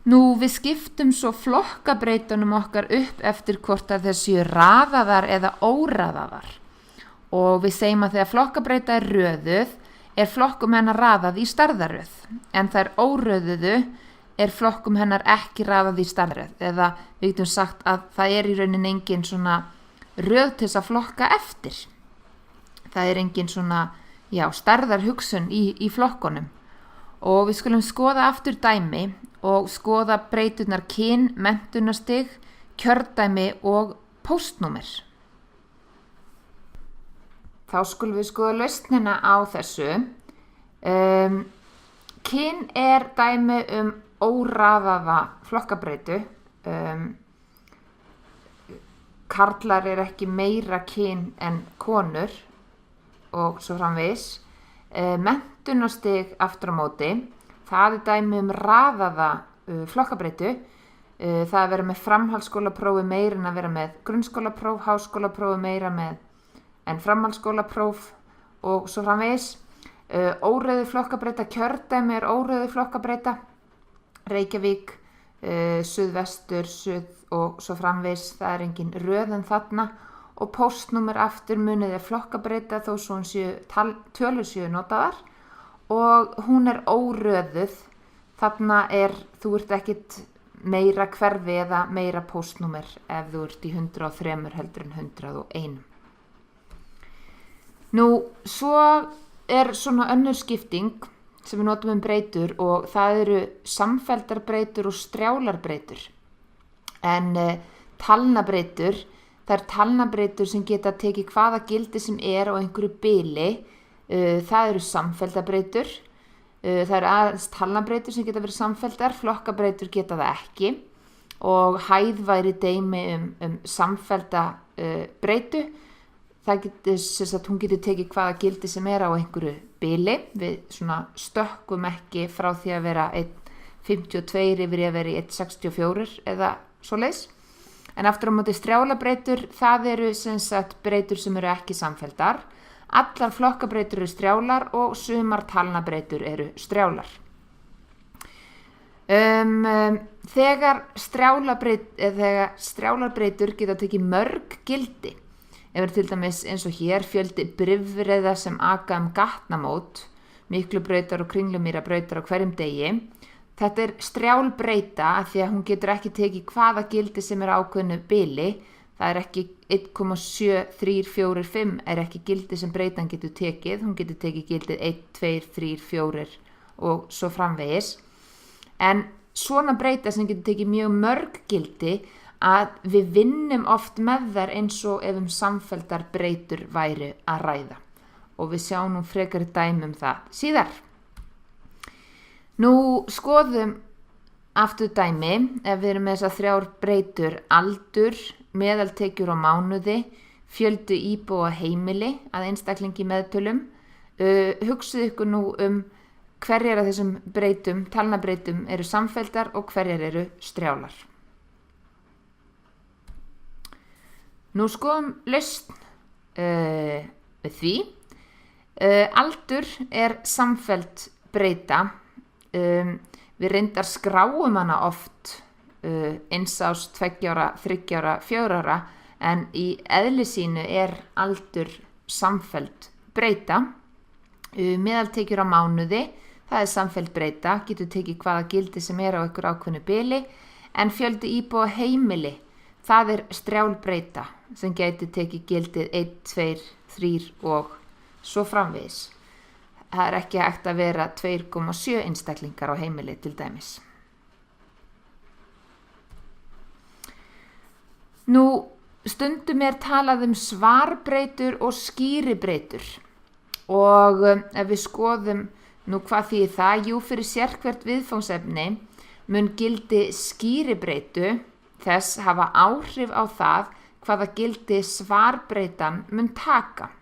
Nú, við skiptum svo flokkabreytunum okkar upp eftir hvort að þessu raðaðar eða óraðaðar. Og við segjum að þegar flokkabreyta er röðuð, er flokkum hennar raðað í stærðarröð. En þær óröðuðu er flokkum hennar ekki raðað í stærðarröð. Eða við getum sagt að það er í rauninni engin svona röð til þess að flokka eftir. Það er engin svona, stærðarhugsun í flokkunum. Og við skulum skoða aftur dæmi og skoða breyturnar kyn, menntunarstig, kjördæmi og póstnúmer. Þá skulum við skoða lausnina á þessu. Kyn er dæmi óraðaða flokkabreytu. Karlar er ekki meira kyn en konur og svo framvegis. Menntunarstig aftur á móti, það er dæmi raðaða flokkabreytu. Það er vera með framhaldsskólaprófi meira en að vera með grunnskólapróf, háskólaprófi meira en framhaldsskólapróf og svo framvegis. Óröðu flokkabreyta, kjördæmi er óröðu flokkabreyta. Reykjavík, suðvestur, suð og svo framvegis, það er engin röðun þarna. Og póstnúmer aftur munið er flokkabreyta þó svo hún tölur séu notaðar og hún er óröðuð. Þarna þú ert ekkit meira hverfi eða meira póstnúmer ef þú ert í 103 heldur en 101. Nú, svo er svona önnur skipting sem við notum breytur og það eru samfelldar breytur og strjálarbreytur. En talnabreytur, það er talnabreytur sem geta tekið hvaða gildi sem er á einhverju bili. Það eru samfelldabreytur. Það eru aðeins talnabreytur sem geta verið samfelldar, flokkabreytur geta það ekki. Og hæð væri dæmi samfellda breytu. Það getur, hún getur tekið hvaða gildi sem er á einhverju bili. Við svona stökkum ekki frá því að vera 1,52 yfir að vera í 1,64 eða svoleiðis. En aftur á móti strjálabreytur, það eru breytur sem eru ekki samfelldar. Allar flokkabreytur eru strjálar og sumar talnabreytur eru strjálar. Þegar strjálarbreytur geta tekið mörg gildi, ef til dæmis eins og hér fjöldi bifreiða sem aka gatnamót, Miklubrautar og Kringlumýrarbrautar á hverjum degi. Þetta er strjálbreyta af því að hún getur ekki tekið hvaða gildi sem er ákveðnu bili. Það er ekki 1,7345 er ekki gildi sem breytan getur tekið. Hún getur tekið gildið 1, 2, 3, 4 og svo framvegis. En svona breyta sem getur tekið mjög mörg gildi að við vinnum oft með þær eins og ef samfelldar breytur væri að ræða. Og við sjáum nú frekari dæmi það síðar. Nú skoðum aftur dæmi, ef við erum með þessar 3 breytur, aldur, meðaltekjur á mánuði, fjöldi íbúa heimili að einstaklingi meðtölum. Hugsið ykkur nú hverjar af þessum breytum, talnabreytum eru samfelldar og hverjar eru strjálar. Nú skoðum lausn við því. Aldur er samfelld breyta. Við reyndar skráum hana oft 1 árs, 2 ára, 3 ára, 4 ára en í eðli sínu er aldur samfelld breyta. Meðaltekjur á mánuði, það er samfelld breyta, getur tekið hvaða gildi sem er á einhver ákveðnu bili, en fjöldi íbúa heimili, það er strjálbreyta sem getur tekið gildið 1, 2, 3 og svo framvegis. Það er ekki hægt að vera 2,7 einstaklingar á heimili til dæmis. Nú, stundum er talað svarbreytur og skýribreytur. Og ef við skoðum nú hvað þýðir það, fyrir sérhvert viðfangsefni mun gildi skýribreytu þess hafa áhrif á það hvaða gildi svarbreytan mun taka.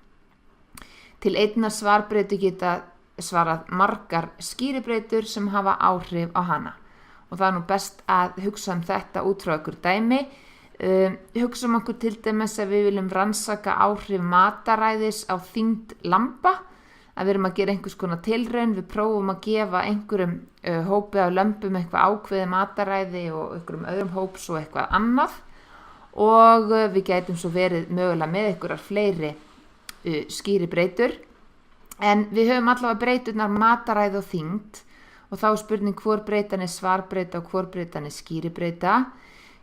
Til einnar svarbreytu geta svarað margar skýribreytur sem hafa áhrif á hana. Og það er nú best að hugsa þetta út frá ykkur dæmi. Hugsa okkur til dæmis að við viljum rannsaka áhrif mataræðis á þyngd lampa. að við erum að gera einhvers konar tilraun, við prófum að gefa einhverjum hópi af lömbum eitthvað ákveðið mataræði og einhverjum öðrum hóp svo eitthvað annað og við gætum svo verið mögulega með einhverjar fleiri skýribreytur. En við höfum allavega breyturnar mataræði og þyngd og þá er spurning hvor breytan er svarbreyta og hvor breytan er skýribreyta.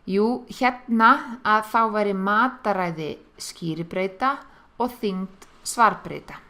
Jú, hérna að þá væri mataræði skýribreyta og þyngd svarbreyta.